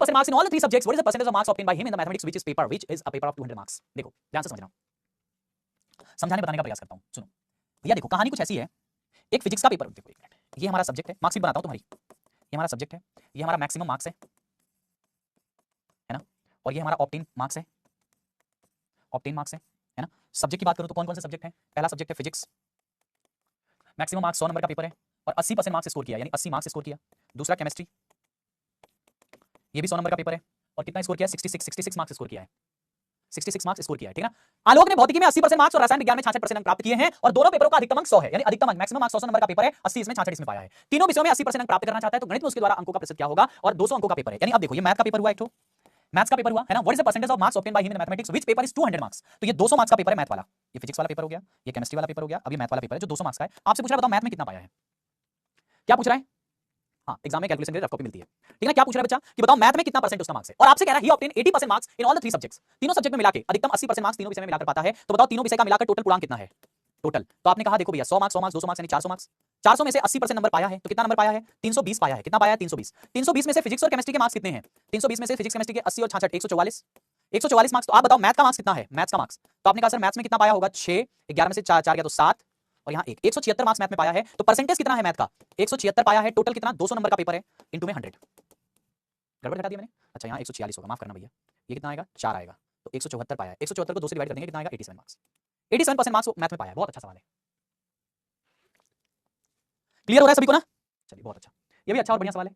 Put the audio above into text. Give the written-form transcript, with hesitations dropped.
percent marks in all the three subjects. What is the percentage of marks obtained by him in the mathematics which is a paper of 200 marks? देखो ध्यान से समझना, समझाने बताने का प्रयास करता हूं। सुनो भैया, देखो कहानी कुछ ऐसी है, एक फिजिक्स का पेपर, देखो एक मिनट, ये हमारा सब्जेक्ट है, मार्क्सशीट बनाता हूं तुम्हारी, ये हमारा सब्जेक्ट है, ये हमारा मैक्सिमम मार्क्स है ना, और ये हमारा ऑब्टेन मार्क्स है, ऑब्टेन मार्क्स है ना। सब्जेक्ट की बात करूं तो कौन कौन से सब्जेक्ट हैं? पहला सब्जेक्ट है फिजिक्स, मैक्सिमम मार्क्स 100 नंबर का पेपर है और 80% मार्क्स स्कोर किया, यानी 80 मार्क्स स्कोर किया। दूसरा केमिस्ट्री, ये भी 100 नंबर का पेपर है और कितना स्कोर किया? 66 मार्क्स स्कोर किया है, 66 मार्क्स स्कोर किया है, ठीक है ना। आलोक ने भौतिकी में 80% मार्क्स और रसायन विज्ञान में 66% अंक प्राप्त किए हैं और दोनों पेपरों का अधिकतम अंक 100 है, यानी अधिकतम अंक मैक्सिमम मार्क्स 100 नंबर का पेपर है, 80 इसमें 66 इसमें पाया है। तीनों विषयों में 80% अंक प्राप्त करना चाहता है तो गणित में उसके द्वारा अंकों का प्रतिशत क्या होगा, और 200 अंकों का पेपर है। यानी अब देखो ये मैथ का पेपर हुआ, एक तो मैथ्स का पेपर हुआ है ना। What is the percentage of marks obtain by him in mathematics which paper is 200 marks? तो ये 200 मार्क्स का पेपर है मैथ वाला, ये फिजिक्स वाला पेपर हो गया, ये केमिस्ट्री वाला पेपर हो गया, अभी मैथ वाला पेपर है जो 200 मार्क्स का है। आपसे पूछ रहा है बताओ मैथ में कितना पाया है, क्या पूछ रहा है? हाँ, एग्जाम में कैलकुलेशन के लिए रफ कॉपी मिलती है, ठीक है। क्या पूछ रहा है बच्चा कि बताओ मैथ में कितना परसेंट उसका मार्क्स है, और आपसे कह रहा है he obtain 80% marks in all the three subjects, तीनों सब्जेक्ट में मिलाकर अधिकतम 80% मार्क्स तीनों विषय में मिलाकर पाता है। तो बताओ तीनों विषय का मिलाकर टोटल पूर्णांक कितना है? टोटल तो आपने कहा देखो भैया 100 मार्क्स 100 मार्क्स 200 मार्क्स यानी 400 मार्क्स, 400 में से 80% नंबर पाया है तो कितना नंबर पाया है? 320 पाया है। कितना पाया है? 320। 320 में से फिजिक्स और केमिस्ट्री के मार्क्स कितने हैं? 320 में से फिजिक्स केमिस्ट्री के 80 और 66 144, 144 मार्क्स। तो आप बताओ मैथ का मार्क्स कितना है? मैथ्स का मार्क्स तो आपने कहा सर मैथ्स में कितना पाया होगा? 6, 11 में से 4 गया तो 7 और यहाँ 1, 176 मार्क्स मैथ में पाया है। तो परसेंटेज कितना है मैथ का? 176 पाया है। टोटल कितना? 200 नंबर का पेपर है, इनटू में 100। गड़बड़ घटा दिया मैंने, अच्छा यहाँ 146 होगा, माफ करना भैया, ये कितना आएगा? 4 आएगा, तो 174 पाया है। 174 को 2 से डिवाइड कर देंगे, कितना आएगा? 87 मार्क्स। 87% मार्क्स मैथ में पाया है। बहुत अच्छा सवाल है, क्लियर हो रहा है सभी को ना? चलिए बहुत अच्छा, ये भी अच्छा और बढ़िया सवाल है।